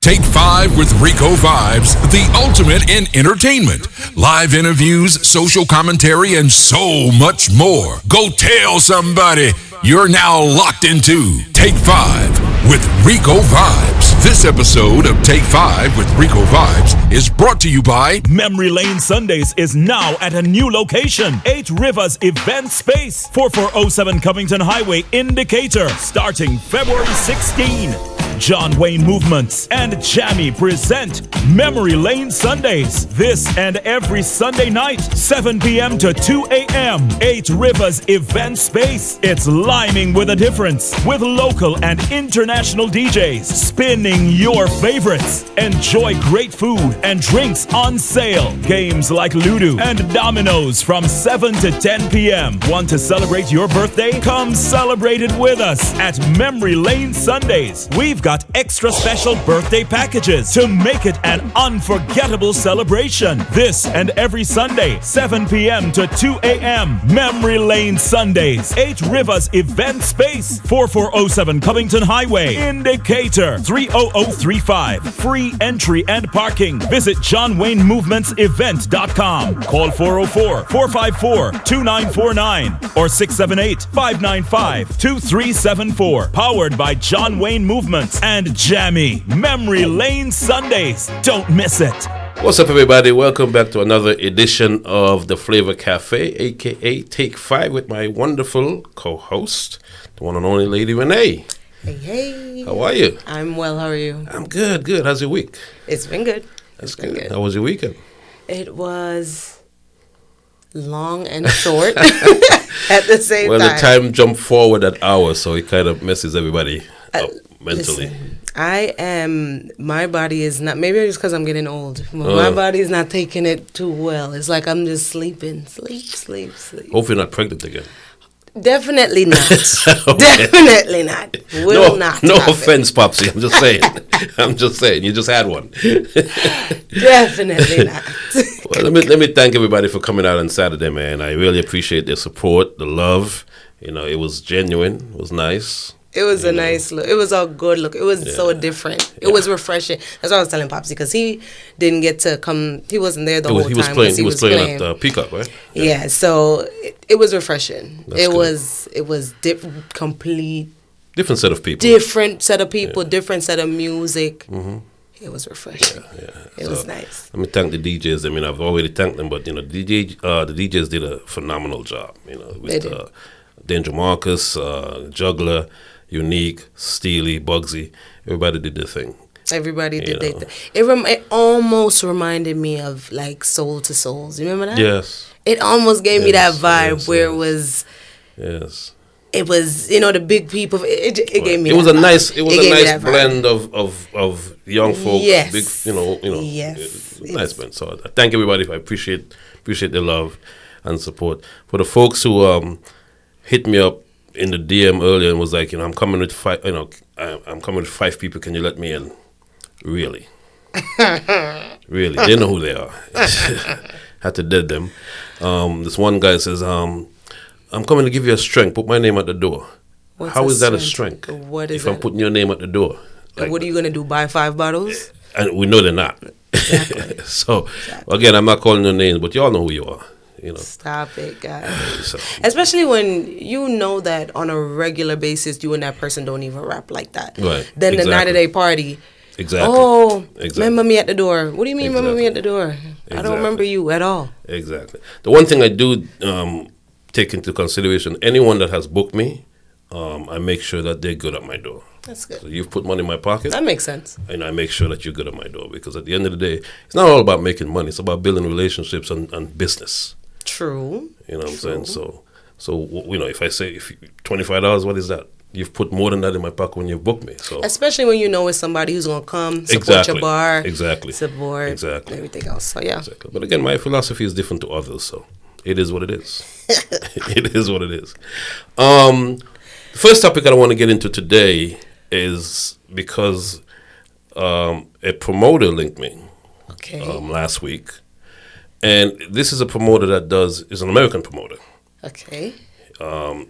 Take 5 with RICOVIBES, the ultimate in entertainment. Live interviews, social commentary, and so much more. Go tell somebody you're now locked into Take 5 with RICOVIBES. This episode of Take 5 with RICOVIBES is brought to you by Memory Lane Sundays is now at a new location. 8 Rivers Event Space, 4407 Covington Highway in Decatur, starting February 16. John Wayne Movements and Jammy present Memory Lane Sundays. This and every Sunday night, 7 p.m. to 2 a.m. 8 Rivers Event Space. It's liming with a difference, with local and international DJs spinning your favorites. Enjoy great food and drinks on sale. Games like Ludo and Dominoes from 7 to 10 p.m. Want to celebrate your birthday? Come celebrate it with us at Memory Lane Sundays. We've got extra special birthday packages to make it an unforgettable celebration. This and every Sunday, 7 p.m. to 2 a.m. Memory Lane Sundays, 8 Rivers Event Space, 4407 Covington Highway in Decatur, 30035. Free entry and parking. Visit JohnWayneMovementsEvent.com. Call 404-454-2949 or 678-595-2374. Powered by John Wayne Movements and Jammy. Memory Lane Sundays. Don't miss it. What's up, everybody? Welcome back to another edition of the Flavor Cafe, aka Take 5, with my wonderful co-host, the one and only Lady Renee. Hey. How are you? I'm well. How are you? I'm good. How's your week? It's been good. That's good. How was your weekend? It was long and short at the same time. Well, the time jumped forward an hour, so it kind of messes everybody up mentally. Listen, my body is not, maybe it's because I'm getting old. My body is not taking it too well. It's like I'm just sleeping. Sleep. Hope you're not pregnant again. Definitely not. Definitely not. Will not. No happen. offense, Popsy. I'm just saying. You just had one. Definitely not. Well, let me thank everybody for coming out on Saturday, man. I really appreciate their support, the love. You know, it was genuine. It was nice. It was a nice look. It was a good look. It was so different. It was refreshing. That's what I was telling Popsy, because he didn't get to come. He wasn't there the whole time. He was playing at Peacock, right? Yeah, so it was refreshing. That's good. It was complete. Different set of people. Different set of people. Different set of music. Mm-hmm. It was refreshing. It was nice. Let me thank the DJs. I mean, I've already thanked them, but the DJs did a phenomenal job. With Danger Marcus, Juggler, Unique, Steely, Bugsy, everybody did their thing. Everybody did their thing. It almost reminded me of like Soul to Souls. You remember that? Yes. It almost gave me that vibe where it was. Yes. It was, the big people. It gave me. It was a nice blend of young folks. Yes. Big, Yes. Nice blend. So I thank everybody. I appreciate their love and support. For the folks who hit me up in the DM earlier and was like, I'm coming with 5. I'm coming with 5 people. Can you let me in? Really? Really? They know who they are. Had to dead them. This one guy says, I'm coming to give you a strength. Put my name at the door. How is that a strength? What is if I'm putting your name at the door? Like, what are you going to do? Buy 5 bottles? And we know they're not. Exactly. So, again, I'm not calling your names, but y'all know who you are. Stop it, guys. Especially when you know that on a regular basis, you and that person don't even rap like that. Right. Then the night of their party. Exactly. Oh, remember me at the door. What do you mean, remember me at the door? Exactly. I don't remember you at all. Exactly. The one thing I do take into consideration, anyone that has booked me, I make sure that they're good at my door. That's good. So you've put money in my pocket. That makes sense. And I make sure that you're good at my door, because at the end of the day, it's not all about making money. It's about building relationships and business. True. You know what I'm saying? So if I say $25, what is that? You've put more than that in my pocket when you've booked me. So especially when you know it's somebody who's gonna come support your bar, support everything else. So yeah. Exactly. But again, my philosophy is different to others, so it is what it is. It is what it is. The first topic that I want to get into today is because a promoter linked me last week. And this is a promoter that is an American promoter. Okay.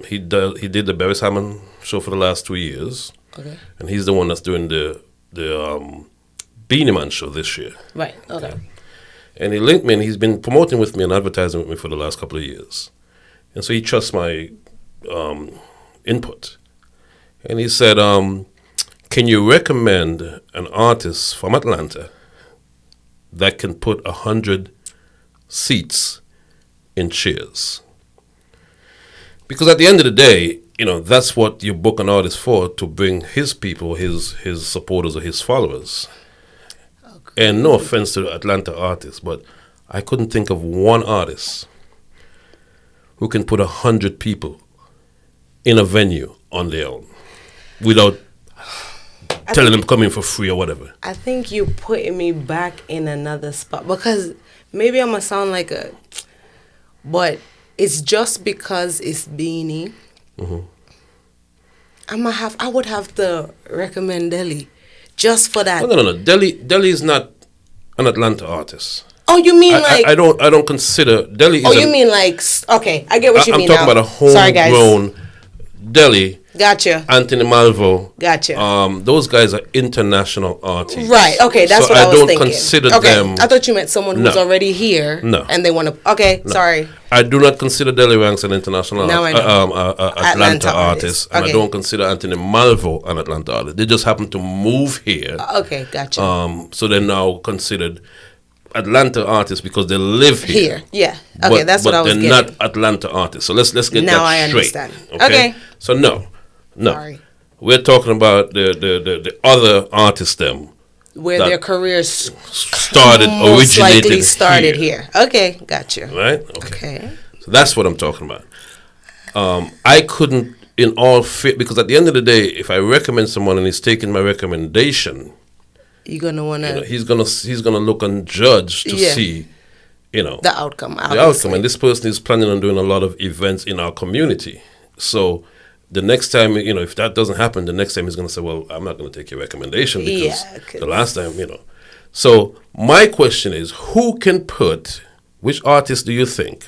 He did the Barry Hammond show for the last 2 years. Okay. And he's the one that's doing the Beanie Man show this year. Right. Okay. And he linked me, and he's been promoting with me and advertising with me for the last couple of years. And so he trusts my input. And he said, can you recommend an artist from Atlanta that can put 100 seats in chairs? Because at the end of the day, that's what you book an artist for, to bring his people, his supporters or his followers. Okay. And no offense to the Atlanta artists, but I couldn't think of one artist who can put 100 people in a venue on their own without telling them come in for free or whatever. I think you're putting me back in another spot, because maybe I'm going to sound like but it's just because it's Beanie. Mm-hmm. I would have to recommend Delhi just for that. No. Delhi is not an Atlanta artist. Oh, you mean I don't consider Delhi. Oh, you mean like, okay, I get what you mean. I'm talking about a homegrown Delhi. Gotcha. Anthony Malvo. Gotcha. Those guys are international artists. Right. Okay, that's what I was thinking. I don't consider them. I thought you meant someone who's already here. No. And they want to. Okay. No. Sorry. I do not consider Delhi Ranks an international Atlanta artist, and I don't consider Anthony Malvo an Atlanta artist. They just happen to move here. Okay. Gotcha. So they're now considered Atlanta artists because they live here. Yeah. Okay, that's what I was getting. But they're not Atlanta artists. So let's get that straight. Now I understand. Okay. So no. Sorry. We're talking about the other artists them. Where their careers originated here. Okay, gotcha. Right? Okay. So that's what I'm talking about. I couldn't in all fit, because at the end of the day, if I recommend someone and he's taking my recommendation, you're gonna wanna he's gonna look and judge to see the outcome. Obviously. The outcome. And this person is planning on doing a lot of events in our community. So the next time, if that doesn't happen, the next time he's going to say, well, I'm not going to take your recommendation because the last time, So my question is, which artist do you think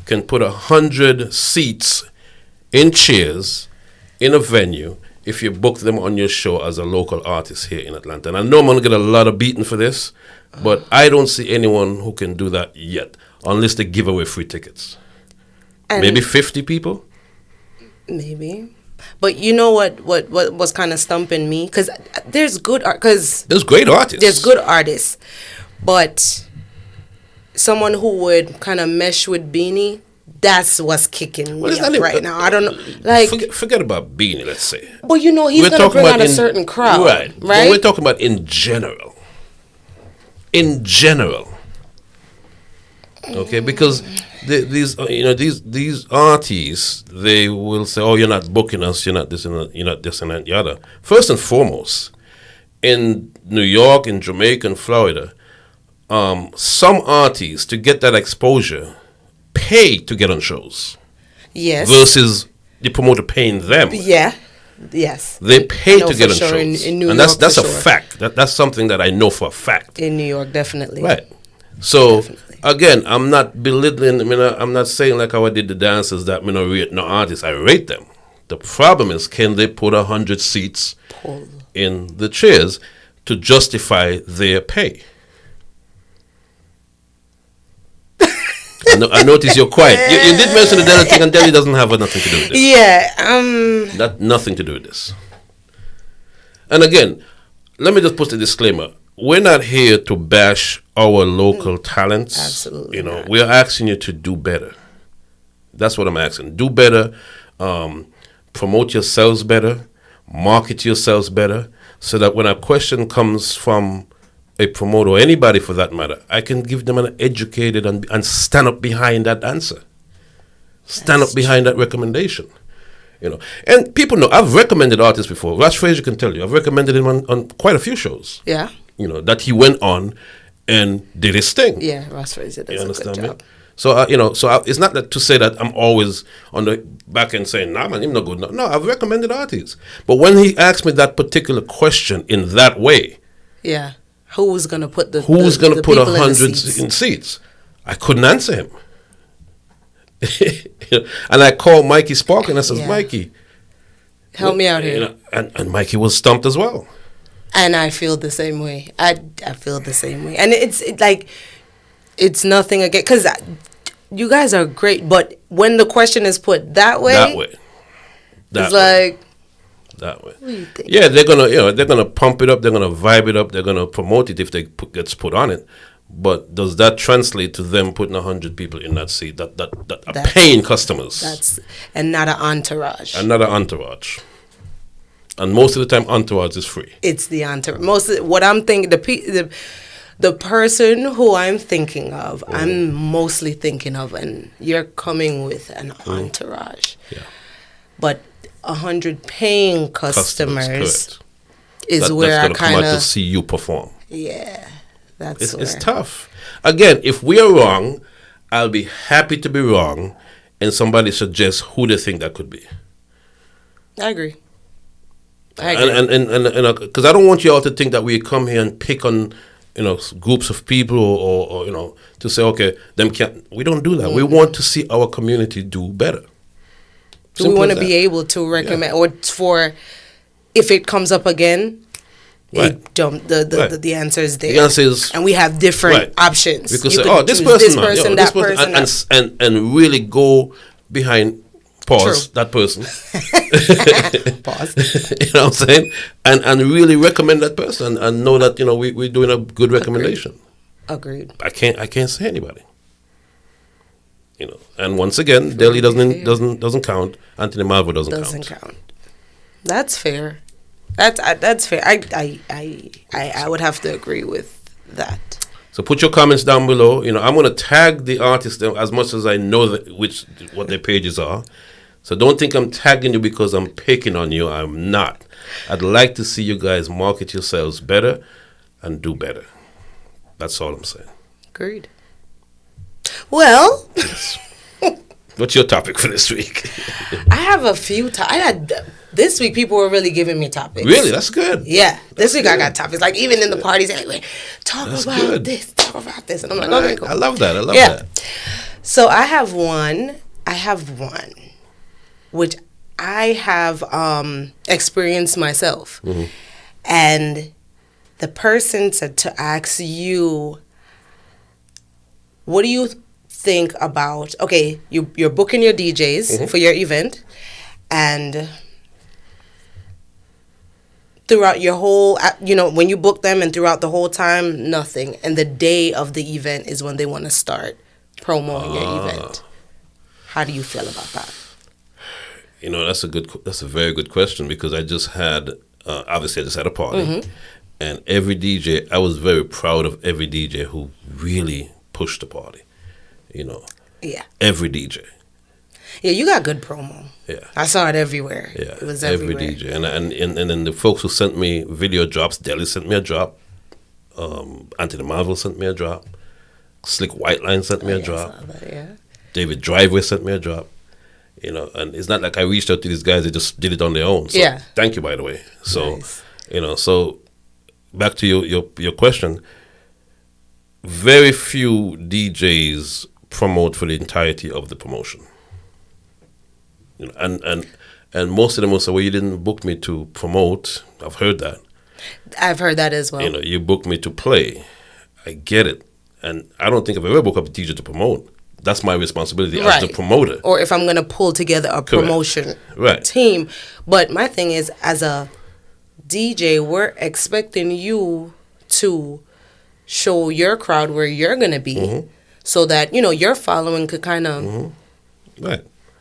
can put 100 seats in chairs in a venue if you book them on your show as a local artist here in Atlanta? And I know I'm going to get a lot of beating for this, but I don't see anyone who can do that yet, unless they give away free tickets. Maybe 50 people? Maybe. But you know what was kind of stumping me? Because there's good art. There's great artists. There's good artists. But someone who would kind of mesh with Beanie, that's what's kicking me up right now. I don't know. Like, forget about Beanie, let's say. But he's going to bring out a certain crowd. Right? But we're talking about in general. In general. Okay, because these artists, they will say, "Oh, you're not booking us. You're not this and that, you're not this and that, the other." First and foremost, in New York, in Jamaica, and Florida, some artists, to get that exposure, pay to get on shows. Yes. Versus the promoter paying them. Yeah. Yes. They pay to get on shows, in New and York, that's a fact. That's something that I know for a fact. In New York, definitely. Right. So. Definitely. Again, I'm not belittling. I'm not saying like how I did the dancers that I rate no artists. I rate them. The problem is, can they put 100 seats in the chairs to justify their pay? I notice you're quiet. You did mention the Delhi thing, and Delhi doesn't have nothing to do with this. Yeah. Nothing to do with this. And again, let me just put a disclaimer. We're not here to bash our local talents. Absolutely. Not. We're asking you to do better. That's what I'm asking. Do better, promote yourselves better, market yourselves better, so that when a question comes from a promoter or anybody for that matter, I can give them an educated and stand up behind that answer. Stand up behind that recommendation. And people know, I've recommended artists before. Russ Frazier can tell you, I've recommended him on quite a few shows. Yeah. That he went on and did his thing. Yeah, Ross Frazier does a good job. So, it's not that to say that I'm always on the back end saying, nah, man, I'm not good. No, I've recommended artists. But when he asked me that particular question in that way. Yeah. Who's going to put 100 in seats? I couldn't answer him. And I called Mikey Spark and I said, Mikey, help me out here. And Mikey was stumped as well. And I feel the same way. I feel the same way. And it's nothing again, because you guys are great, but when the question is put that way, it's like, that way. What do you think? Yeah, they're gonna pump it up, they're gonna vibe it up, they're gonna promote it if they gets put on it. But does that translate to them putting 100 people in that seat that are paying customers? And not an entourage. Another entourage. And most of the time, entourage is free. It's the entourage. What I'm thinking, the person who I'm thinking of, I'm mostly thinking of, and you're coming with an entourage. Yeah. But 100 paying customers is where that's I gonna come out kind to of see you perform. Yeah, It's tough. Again, if we are wrong, I'll be happy to be wrong, and somebody suggests who they think that could be. I agree. And because I don't want you all to think that we come here and pick on groups of people or to say, okay, them can't. We don't do that. We want to see our community do better. We want to be able to recommend, or for if it comes up again, the answer is there. The answer is, and we have different options. We could say, this person, that person, and really go behind. That person. Pause. You know what I'm saying? And really recommend that person and know that we're doing a good recommendation. Agreed. I can't say anybody. And once again, Delhi doesn't count. Anthony Malvo doesn't count. That's fair. That's fair. I would have to agree with that. So put your comments down below. I'm going to tag the artists as much as I know what their pages are. So don't think I'm tagging you because I'm picking on you. I'm not. I'd like to see you guys market yourselves better and do better. That's all I'm saying. Agreed. Well. Yes. What's your topic for this week? I have a few this week people were really giving me topics. Really? That's good. Yeah. This week I got topics. Like even in the parties anyway. Talk about this. And I'm like, okay, cool. I love that. I love that. So I have one which I have experienced myself. Mm-hmm. And the person said to ask you, what do you think about, okay, you're booking your DJs for your event, and throughout your whole, when you book them and throughout the whole time, nothing. And the day of the event is when they want to start promoting your event. How do you feel about that? That's a very good question, because I just had, obviously I just had a party, and every DJ, I was very proud of every DJ who really pushed the party, Yeah. Every DJ. Yeah, you got good promo. Yeah. I saw it everywhere. Yeah. It was everywhere. Every DJ. And then the folks who sent me video drops, Deli sent me a drop, Anthony Marvel sent me a drop, Slick Whiteline sent me a drop, I saw that, yeah. David Driveway sent me a drop. And it's not like I reached out to these guys; they just did it on their own. So thank you, by the way. So, nice. So back to your question. Very few DJs promote for the entirety of the promotion. And most of them will say, "Well, you didn't book me to promote." I've heard that. I've heard that as well. You booked me to play. I get it, and I don't think I've ever booked up a DJ to promote. That's my responsibility as the promoter. Or if I'm going to pull together a promotion team. But my thing is, as a DJ, we're expecting you to show your crowd where you're going to be so that, your following could kind of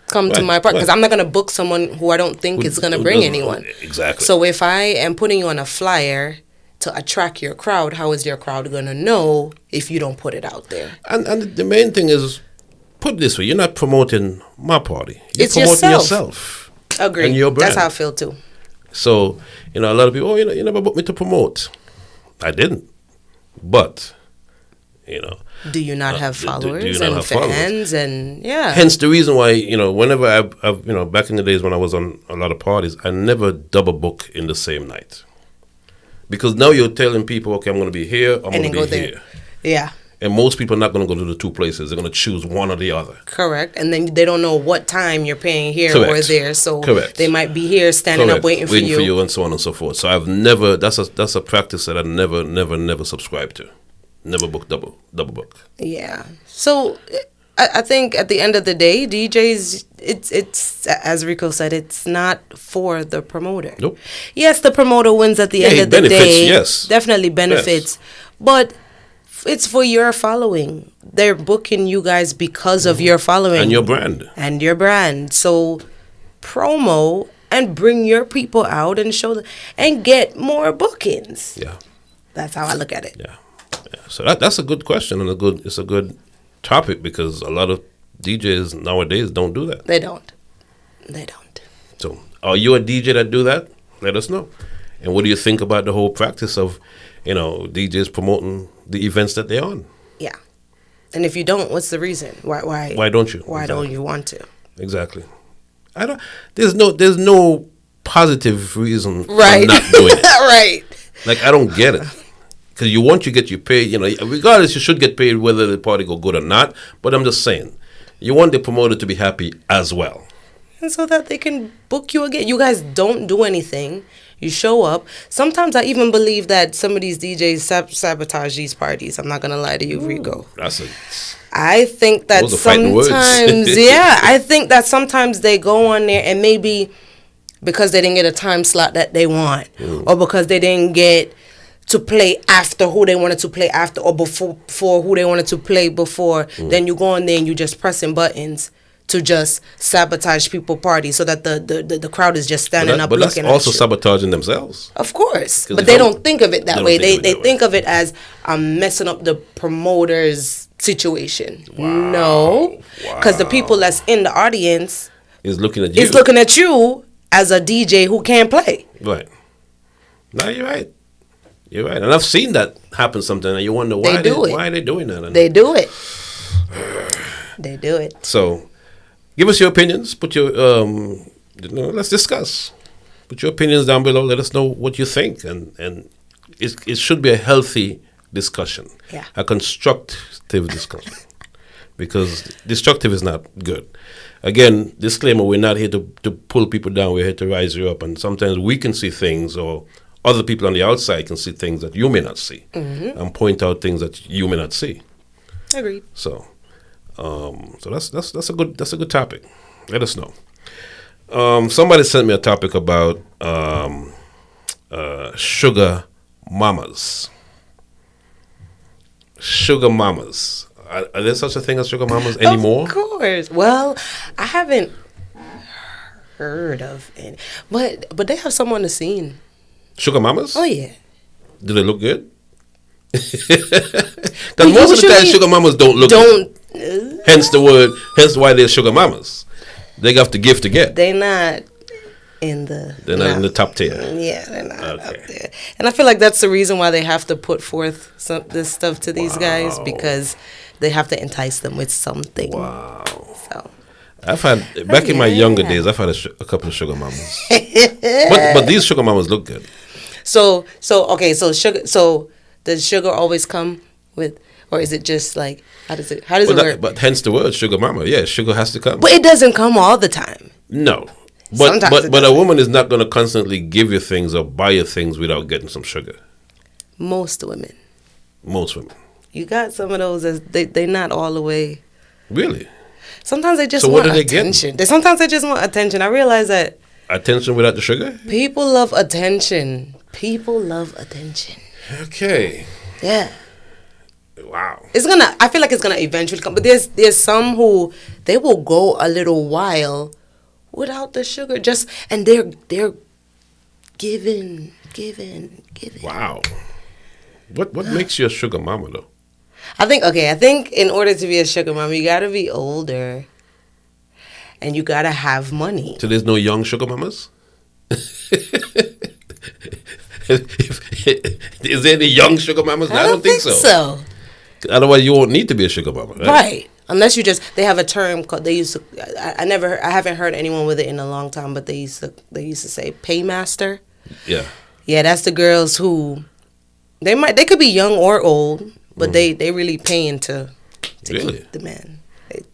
come to my part. Because I'm not going to book someone who I don't think is going to bring anyone. Exactly. So if I am putting you on a flyer to attract your crowd, how is your crowd going to know if you don't put it out there? And the main thing is, put it this way, you're not promoting my party. You're it's promoting yourself. Agreed. And your brand. That's how I feel too. So, a lot of people, you never booked me to promote. I didn't. But, do you not have followers do you not and have fans followers? And Hence the reason why, whenever I've back in the days when I was on a lot of parties, I never double book in the same night. Because now you're telling people, okay, I'm going to be here, I'm going to be here. Yeah. And most people are not going to go to the two places. They're going to choose one or the other. Correct. And then they don't know what time you're paying here or there. So they might be here standing up waiting for you. And so on and so forth. So I've never, that's a practice that I never subscribed to. Never book double book. Yeah. So I think at the end of the day, DJs, it's as Rico said, it's not for the promoter. Nope. Yes, the promoter wins at the end of the day. Yes. Definitely benefits. Yes. But it's for your following. They're booking you guys because of your following. And your brand. And your brand. So promo and bring your people out and show them and get more bookings. Yeah. That's how I look at it. Yeah. So that's a good question and it's a good topic because a lot of DJs nowadays don't do that. They don't. So are you a DJ that do that? Let us know. And what do you think about the whole practice of, DJs promoting the events that they're on? Yeah. And if you don't, what's the reason? Why don't you? Why don't you want to? Exactly. There's no positive reason for not doing it. Right. Like I don't get it. Because you get your pay, regardless, you should get paid whether the party go good or not. But I'm just saying, you want the promoter to be happy as well. And so that they can book you again. You guys don't do anything. You show up. Sometimes I even believe that some of these DJs sabotage these parties. I'm not going to lie to you, Rico. I think that sometimes, I think that sometimes they go on there and maybe because they didn't get a time slot that they want or because they didn't get to play after who they wanted to play after or before who they wanted to play before. Then you go on there and you just pressing buttons to just sabotage people's parties so that the crowd is just standing up looking at you. But that's also sabotaging themselves. Of course. But they don't think of it that way. They think of it as I'm messing up the promoter's situation. Wow. No. Because the people that's in the audience is looking at you. Is looking at you as a DJ who can't play. Right. No, you're right. You're right. And I've seen that happen sometimes and you wonder why are they doing that? They do it. They do it. So give us your opinions. Put your let's discuss. Put your opinions down below. Let us know what you think, and it should be a healthy discussion, a constructive discussion, because destructive is not good. Again, disclaimer: we're not here to pull people down. We're here to rise you up, and sometimes we can see things, or other people on the outside can see things that you may not see, and point out things that you may not see. Agreed. So that's a good topic. Let us know. Somebody sent me a topic about sugar mamas. Sugar mamas. Are there such a thing as sugar mamas anymore? Of course. Well, I haven't heard of any, but they have some on the scene. Sugar mamas? Oh yeah. Do they look good? Because most of the time, sugar mamas don't look good. Hence why they're sugar mamas. They got the gift to get. They're not in the top tier. Yeah, they're not up there. And I feel like that's the reason why they have to put forth this stuff to these guys, because they have to entice them with something. Wow. So I've had back in my younger days, I've had a couple of sugar mamas. but these sugar mamas look good. So sugar. So does sugar always come with, or is it just like how does it work? But hence the word sugar mama. Yeah, sugar has to come. But it doesn't come all the time. No. But a woman is not going to constantly give you things or buy you things without getting some sugar. Most women. You got some of those they're not all the way. Really? Sometimes they just want attention. Sometimes they just want attention. I realize that. Attention without the sugar? People love attention. Okay. Yeah. Wow. I feel like it's gonna eventually come. But there's some who they will go a little while without the sugar, and they're giving. Wow. What makes you a sugar mama though? I think in order to be a sugar mama, you gotta be older, and you gotta have money. So there's no young sugar mamas? Is there any young sugar mamas? I don't think so. Otherwise, you won't need to be a sugar mama, right? Unless they have a term called, they used to. I haven't heard anyone with it in a long time, but they used to say paymaster. Yeah. Yeah, that's the girls who they could be young or old, but they really paying to Really? keep the man.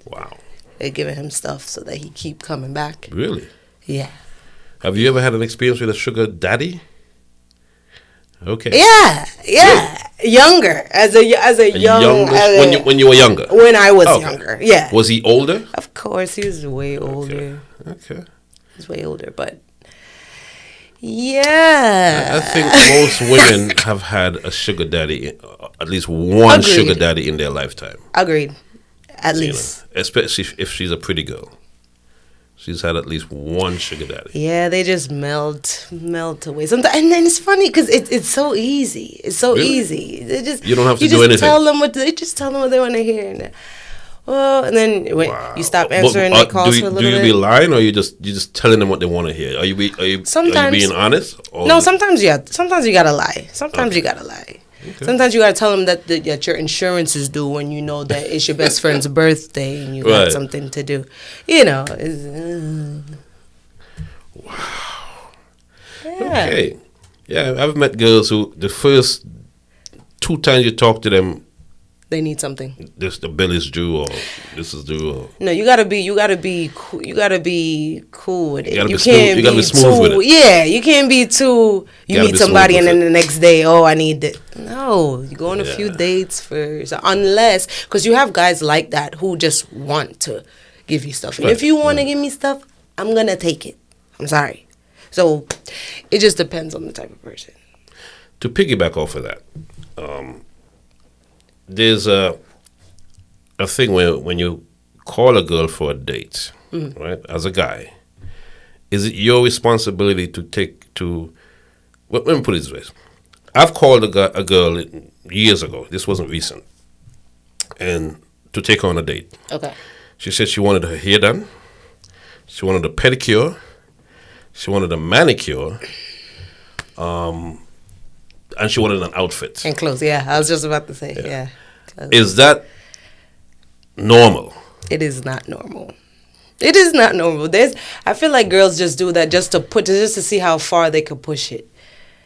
Wow. They're giving him stuff so that he keep coming back. Really? Yeah. Have you ever had an experience with a sugar daddy? Okay. Yeah. Younger, as a young, when you were younger. When I was younger, yeah. Was he older? Of course, he was way older. Okay. He's way older, but yeah. I think most women have had a sugar daddy, at least one sugar daddy in their lifetime. Agreed. At least. Especially if she's a pretty girl. She's had at least one sugar daddy. Yeah, they just melt away. Sometimes, and then it's funny because it's so easy. It's so easy. They just you don't have to do anything. Tell them what they want to hear. And then when you stop answering their calls for a little bit. Do you be lying, or you just telling them what they want to hear? Are you being honest? No, sometimes you gotta lie. Sometimes you gotta lie. Okay. Sometimes you gotta tell them that your insurance is due when you know that it's your best friend's birthday and you got something to do. Wow. Yeah. Okay. Yeah, I've met girls who the first 2 times you talk to them, they need something. The bill is due, or this is due. Or no, you gotta be cool. You gotta be cool with it. You gotta be smooth with it. Yeah, you can't be too. You meet somebody and then the next day, I need it. No, you go on a few dates first, unless because you have guys like that who just want to give you stuff. And if you want to give me stuff, I'm gonna take it. I'm sorry. So it just depends on the type of person. To piggyback off of that. There's a thing when you call a girl for a date, right? As a guy, is it your responsibility let me put it this way. I've called a girl years ago. This wasn't recent, and to take her on a date. Okay. She said she wanted her hair done. She wanted a pedicure. She wanted a manicure. And she wanted an outfit. And clothes, yeah. I was just about to say, yeah. Is that normal? It is not normal. It is not normal. I feel like girls just do that just to see how far they could push it.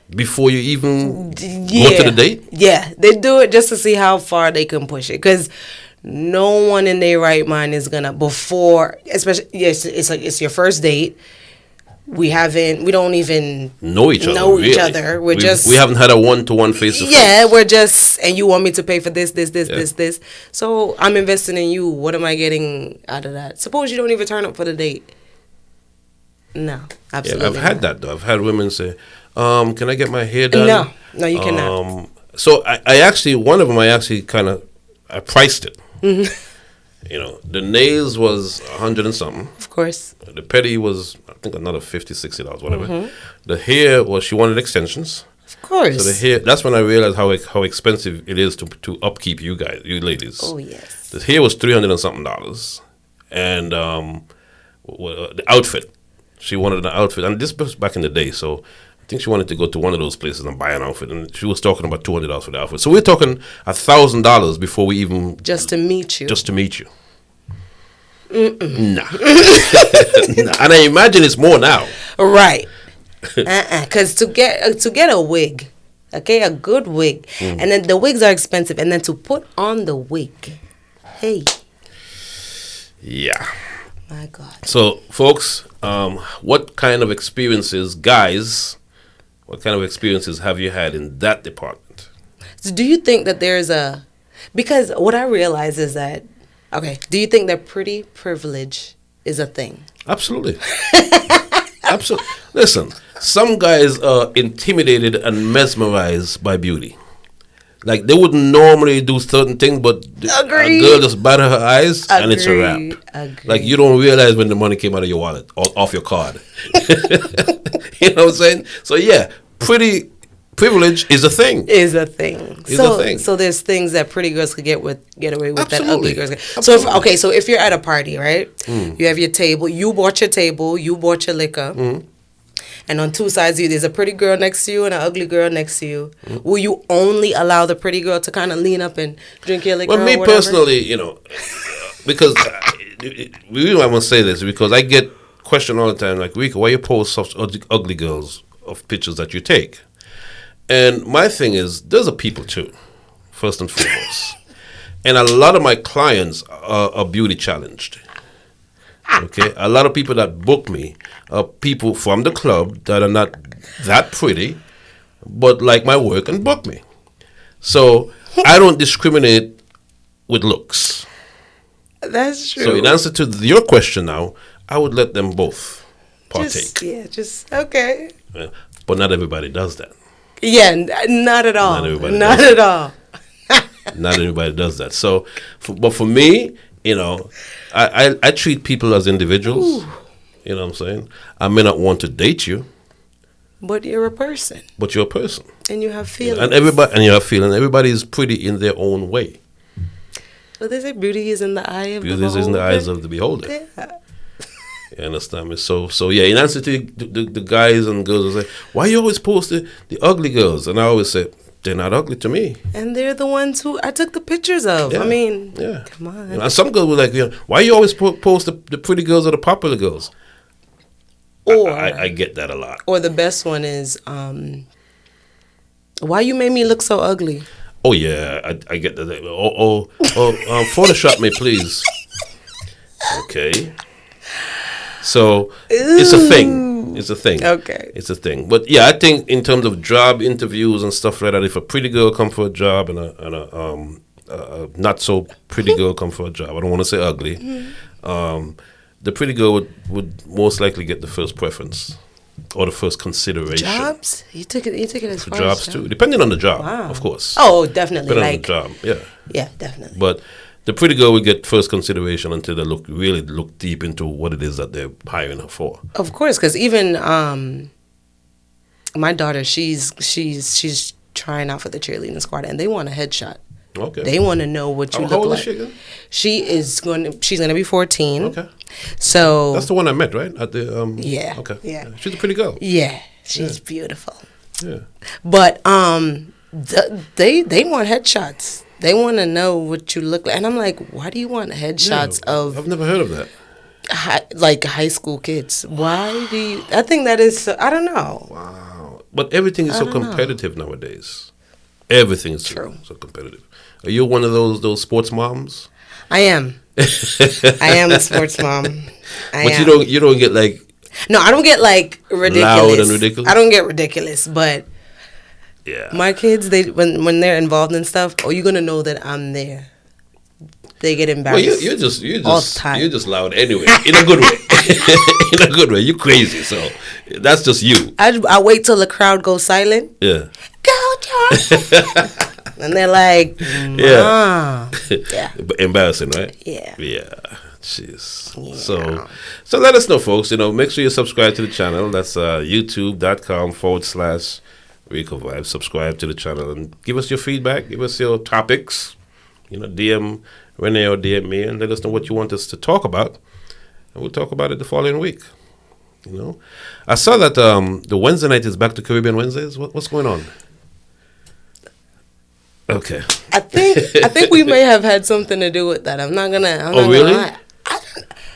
Before you even go to the date? Yeah, they do it just to see how far they can push it. Because no one in their right mind is gonna especially it's your first date. We don't even know each other. We haven't had a one-to-one face-to-face. Yeah, and you want me to pay for this. So I'm investing in you. What am I getting out of that? Suppose you don't even turn up for the date. No, absolutely. Yeah, I've had that though. I've had women say, "Can I get my hair done?" No, you cannot. So I actually, one of them, I priced it. Mm-hmm. The nails was $100 and something. Of course. The pedi was, I think, another $50, $60, whatever. Mm-hmm. The hair was, she wanted extensions. Of course. So the hair, that's when I realized how expensive it is to upkeep you ladies. Oh, yes. The hair was $300 and something. And the outfit, she wanted an outfit. And this was back in the day, so I think she wanted to go to one of those places and buy an outfit, and she was talking about $200 for the outfit. So we're talking $1,000 before we even just to meet you. Nah. And I imagine it's more now. Right. Because to get a wig, okay, a good wig, and then the wigs are expensive, and then to put on the wig, hey. Yeah. My God. So, folks, what kind of experiences, guys? What kind of experiences have you had in that department? So do you think that because what I realize is that, do you think that pretty privilege is a thing? Absolutely. Absolutely. Listen, some guys are intimidated and mesmerized by beauty. Like, they wouldn't normally do certain things, but a girl just batter her eyes and it's a wrap. Agreed. Like, you don't realize when the money came out of your wallet or off your card. You know what I'm saying? So, yeah, pretty privilege is a thing. So there's things that pretty girls could get away with. Absolutely. That ugly girls get. So if you're at a party, right? You have your table. You bought your table. You bought your liquor. And on two sides of you, there's a pretty girl next to you and an ugly girl next to you. Will you only allow the pretty girl to kind of lean up and drink your liquor? Well, me personally, because the reason I want to say this is because I get questioned all the time, like, Rico, why you post such ugly girls of pictures that you take? And my thing is, those are people too. first and foremost. And a lot of my clients are beauty challenged. Okay, a lot of people that book me are people from the club that are not that pretty, but like my work and book me. So I don't discriminate with looks. That's true. So in answer to your question now, I would let them both partake. Okay. But not everybody does that. Yeah, not at all. Not at all. Not everybody does that. So, but for me, you know, I treat people as individuals. Ooh. You know what I'm saying? I may not want to date you, but you're a person. But you're a person, and you have feelings. And you have feelings. Everybody is pretty in their own way. Well, they say beauty is in the eye of the beholder. Beauty is in the eyes of the beholder. Yeah. You understand me? So yeah. In answer to the guys and girls, I say, why you always post the ugly girls? And I always say, they're not ugly to me. And they're the ones who I took the pictures of. Yeah. I mean, come on. You know, and some girls were like, why you always post the pretty girls or the popular girls? Or I get that a lot. Or the best one is, why you made me look so ugly? Oh yeah, I get that. Photoshop me, please. Okay. So it's a thing. It's a thing. Okay. It's a thing. But yeah, I think in terms of job interviews and stuff like that, if a pretty girl come for a job and a not so pretty girl come for a job, I don't want to say ugly. Mm-hmm. The pretty girl would most likely get the first preference or the first consideration. Jobs? You took it as far jobs too, depending on the job, of course. Oh, definitely. Depending on the job, yeah. Yeah, definitely. But the pretty girl would get first consideration until they really look deep into what it is that they're hiring her for. Of course, because even my daughter, she's trying out for the cheerleading squad, and they want a headshot. Okay. They want to know what you look like. How old is she again? She's gonna be 14. Okay. So that's the one I met, right? At the yeah. Okay. Yeah. She's a pretty girl. Yeah, she's beautiful. Yeah. But they want headshots. They want to know what you look like, and I'm like, why do you want headshots of? I've never heard of that. High school kids. Why do you? I think that is. I don't know. Wow. But everything is so competitive nowadays. Everything is so competitive. Are you one of those sports moms? I am. I am a sports mom. But you don't get like. No, I don't get like ridiculous. Loud and ridiculous. I don't get ridiculous, but. Yeah. My kids, when they're involved in stuff, you're gonna know that I'm there. They get embarrassed. Well, you're just loud anyway, in a good way. In a good way. You crazy, so that's just you. I wait till the crowd goes silent. Yeah. Go, George. And they're like, Mom. Yeah. Embarrassing, right? Yeah. Yeah. Jeez. Yeah. So let us know, folks. Make sure you subscribe to the channel. That's youtube.com/RICOVIBES. Subscribe to the channel and give us your feedback. Give us your topics. DM Renee or DM me and let us know what you want us to talk about. And we'll talk about it the following week. I saw that the Wednesday night is back to Caribbean Wednesdays. What's going on? Okay. I think we may have had something to do with that. I'm not gonna really? Lie.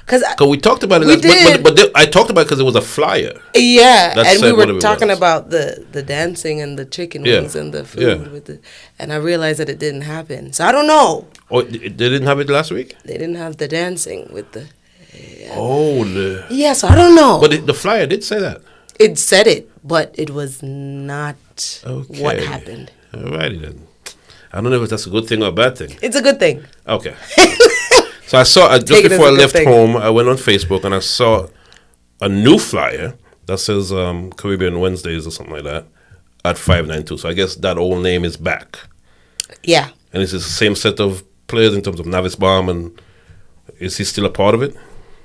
Because we talked about it. We did. But I talked about it because it was a flyer. Yeah, and we were talking about the dancing and the chicken wings and the food and I realized that it didn't happen. So I don't know. Oh, they didn't have it last week? They didn't have the dancing with the. Yeah, so I don't know. But the flyer did say that. It said it, but it was not what happened. Alrighty then. I don't know if that's a good thing or a bad thing. It's a good thing. Okay. So I saw, just before I left home, I went on Facebook and I saw a new flyer that says Caribbean Wednesdays or something like that at 592. So I guess that old name is back. Yeah. And it's the same set of players in terms of Navis Baum, and is he still a part of it?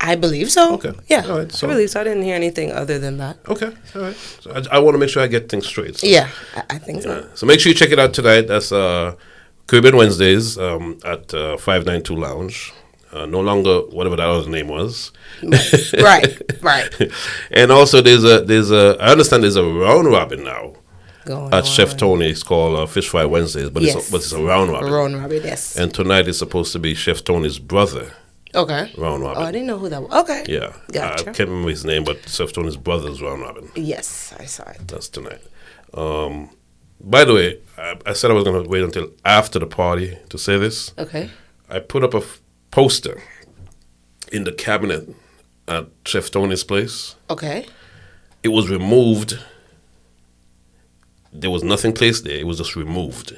I believe so. Okay. Yeah. All right. So, I believe so. I didn't hear anything other than that. Okay. All right. So I want to make sure I get things straight. So. Yeah, I think so. So make sure you check it out tonight. That's Caribbean Wednesdays at 592 Lounge. No longer whatever that other name was. Right. And also I understand there's a round robin now at Chef Tony's called Fish Fry Wednesdays, but it's a round robin. Round robin, yes. And tonight is supposed to be Chef Tony's brother. Okay. Round robin. Oh, I didn't know who that was. Okay. Yeah. Gotcha. I can't remember his name, but Chef Tony's brother's round robin. Yes, I saw it. That's tonight. By the way, I said I was going to wait until after the party to say this. Okay. I put up a poster in the cabinet at Chef Tony's place. Okay. It was removed. There was nothing placed there. It was just removed.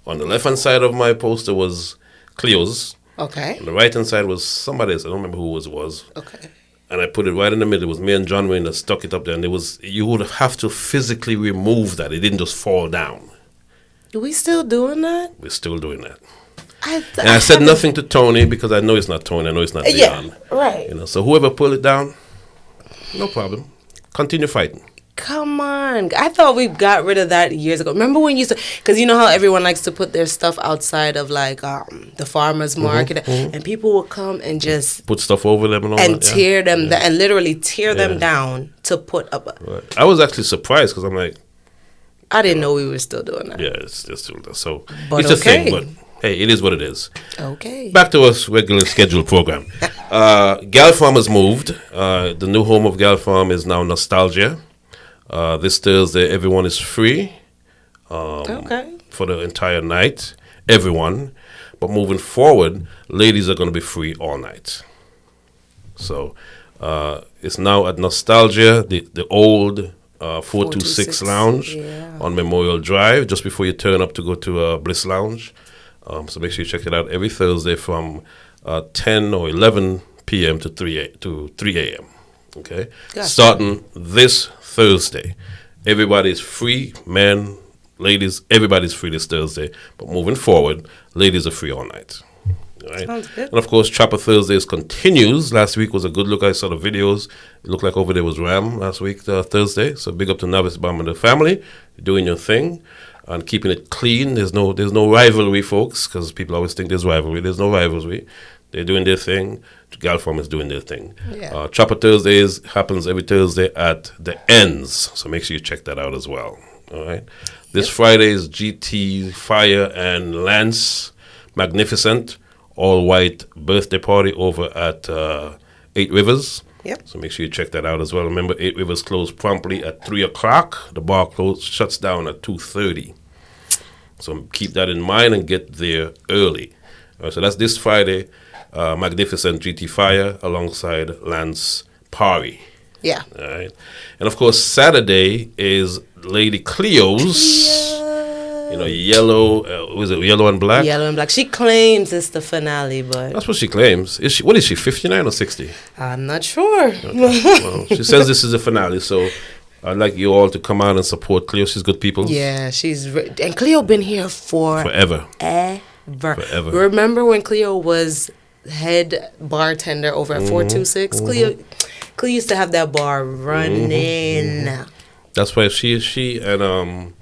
On the left-hand side of my poster was Cleo's. Okay. On the right-hand side was somebody's. I don't remember who it was. Okay. And I put it right in the middle. It was me and John Wayne that stuck it up there. And you would have to physically remove that. It didn't just fall down. Are we still doing that? We're still doing that. And I said nothing to Tony because I know it's not Tony. I know it's not Dion. Yeah, right. You know, so whoever pulled it down, no problem. Continue fighting. Come on. I thought we got rid of that years ago. Remember when you used to, because you know how everyone likes to put their stuff outside of like the farmer's market, and people would come and just put stuff over them and all and that, tear them and literally tear them down to put up. Right. I was actually surprised because I'm like, I didn't know we were still doing that. Yeah, it's still there. So but it's a thing, but hey, it is what it is. Okay. Back to us regular scheduled program. Gal Farm has moved. The new home of Gal Farm is now Nostalgia. This Thursday, everyone is free for the entire night. Everyone. But moving forward, ladies are going to be free all night. So it's now at Nostalgia, the old 426 Lounge on Memorial Drive, just before you turn up to go to Bliss Lounge. So make sure you check it out every Thursday from 10 or 11 p.m. to 3 a.m. Okay? Gotcha. Starting this Thursday. Everybody's free, men, ladies, everybody's free this Thursday. But moving forward, ladies are free all night. All right? Sounds good. And of course, Chopper Thursdays continues. Last week was a good look. I saw the videos. It looked like over there was Ram last week, Thursday. So big up to Navis Bomb and the family. You're doing your thing and keeping it clean. There's no rivalry, folks, because people always think there's rivalry. There's no rivalry. They're doing their thing. Gal Farm is doing their thing. Yeah. Chopper Thursdays happens every Thursday at the Ends. So make sure you check that out as well. All right. This Friday is GT Fire and Lance Magnificent all-white birthday party over at 8 Rivers. Yep. So make sure you check that out as well. Remember, 8 Rivers closed promptly at 3 o'clock. The bar shuts down at 2:30. So keep that in mind and get there early. All right, so that's this Friday. Magnificent GT Fire alongside Lance Parry. Yeah. All right. And of course, Saturday is Lady Cleo's. You know, yellow, was it yellow and black? Yellow and black. She claims it's the finale, but... That's what she claims. What is she, 59 or 60? I'm not sure. Okay. Well, she says this is the finale, so I'd like you all to come out and support Cleo. She's good people. Yeah, and Cleo been here forever. Forever. Remember when Cleo was head bartender over at 426? Cleo used to have that bar running. That's why she and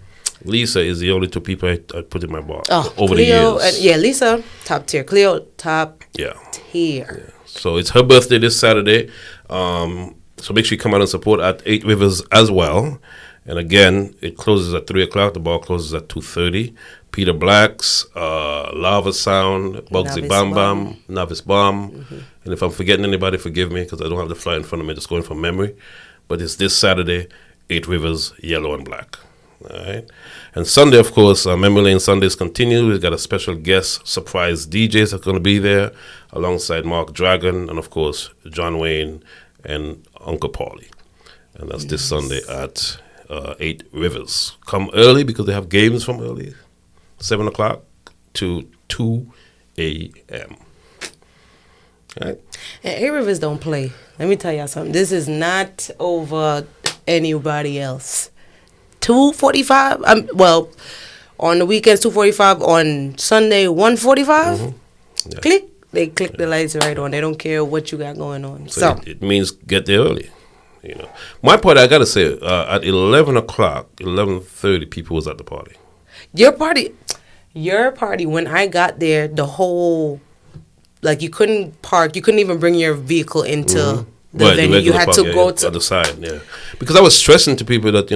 Lisa is the only two people I put in my bar over Cleo, the years. Lisa, top tier. Cleo, top tier. Yeah. So it's her birthday this Saturday. So make sure you come out and support at 8 Rivers as well. And again, it closes at 3 o'clock. The bar closes at 2:30. Peter Black's, Lava Sound, Bugsy Bam Bam, Navis Bomb. And if I'm forgetting anybody, forgive me because I don't have the flyer in front of me. Just going from memory. But it's this Saturday, 8 Rivers, yellow and black. All right. And Sunday, of course, Memory Lane Sundays continue. We've got a special guest surprise DJs that's going to be there alongside Mark Dragon and, of course, John Wayne and Uncle Paulie. And that's this Sunday at 8 Rivers. Come early because they have games from early, 7 o'clock to 2 a.m. All right. And 8 Rivers don't play. Let me tell y'all something. This is not over anybody else. 2:45. Well, on the weekends 2:45. On Sunday 1:45. Yeah. Click. They click the lights right on. They don't care what you got going on. So it means get there early. You know, my party. I gotta say, at 11 o'clock, 11:30, people was at the party. Your party. When I got there, the whole you couldn't park. You couldn't even bring your vehicle into. The venue, you had to go to the side, because I was stressing to people that,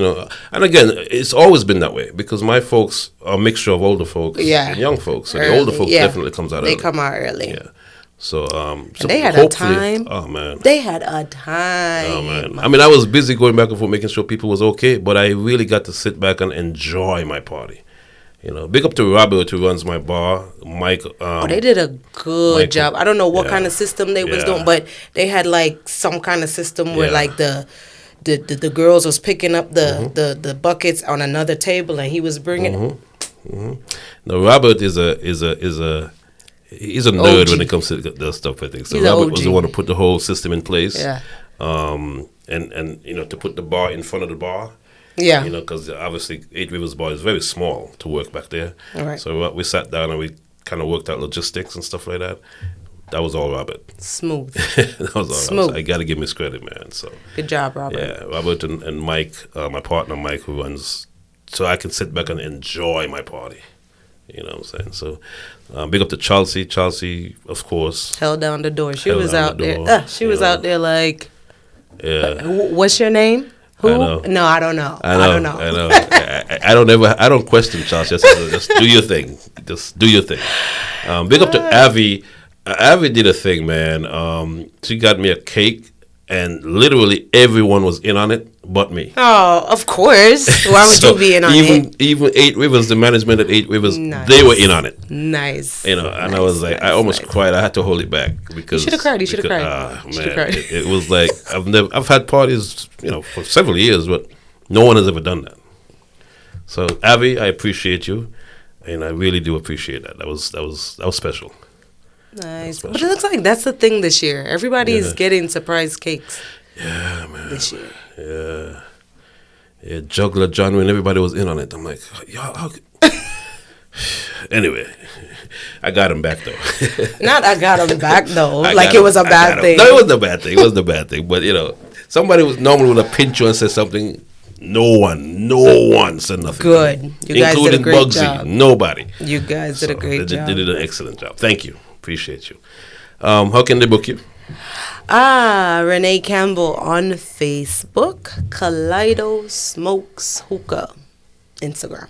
and again, it's always been that way because my folks are a mixture of older folks and young folks. So the older folks definitely comes out early. They come out early. Yeah. So, so they had a time. Oh man, they had a time. Oh man, I mean, I was busy going back and forth, making sure people was okay, but I really got to sit back and enjoy my party. You know, big up to Robert who runs my bar, Mike. They did a good job. I don't know what kind of system they was doing, but they had like some kind of system where like the girls was picking up the buckets on another table and he was bringing. Now Robert is a he's a nerd OG. when it comes to that stuff. I think so. He's Robert OG. was the one to put the whole system in place. Yeah. And you know, to put the bar in front of the bar. Yeah. You know, because obviously 8 Rivers Bar is very small to work back there. All right. So we sat down and we kind of worked out logistics and stuff like that. That was all Robert. Smooth. That was all Smooth. Robert. I got to give him his credit, man. So Good job, Robert. yeah, Robert and Mike, my partner Mike, who runs, so I can sit back and enjoy my party. You know what I'm saying? So big up to Chelsea. Chelsea, of course. Held down the door. She Held was down out the there. door, She was out there like, Yeah. what's your name? Who? I know. No, I don't know. I know. I don't question Chelsea. Just do your thing. Just do your thing. Big up to Avi. Avi did a thing, man. She got me a cake, and literally everyone was in on it but me. Oh, of course. Why would So you be in on it? Even 8 Rivers, the management at 8 Rivers, Nice. they were in on it. Nice. You know, and I was like, I almost cried. I had to hold it back because You should have cried. You should have cried. Man, You should have cried. it was like I've had parties, you know, for several years, but no one has ever done that. So Avi, I appreciate you, and I really do appreciate that. That was special. Nice. But it looks like that's the thing this year. Everybody is getting surprise cakes. Yeah, man. This year. Yeah, Juggler John, when everybody was in on it, I'm like, y'all. Anyway, I got him back though. Not I got him back though. I Like got it him. was a I bad got him. thing. No, it wasn't a bad thing. It wasn't a bad thing. But you know, somebody was normally would have pinched you and said something. No one said nothing. Good. You guys did a including great Bugsy. job. Nobody. You guys did a great job. They did an excellent job. Thank you. Appreciate you. How can they book you? Renee Campbell on Facebook. Kaleido Smokes Hookah. Instagram.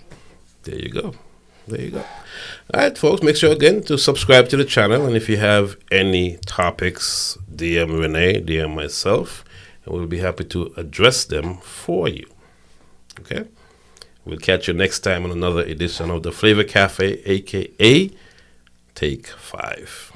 There you go. All right, folks, make sure again to subscribe to the channel. And if you have any topics, DM Renee, DM myself, and we'll be happy to address them for you. Okay? We'll catch you next time on another edition of the Flavor Cafe, a.k.a. Take 5.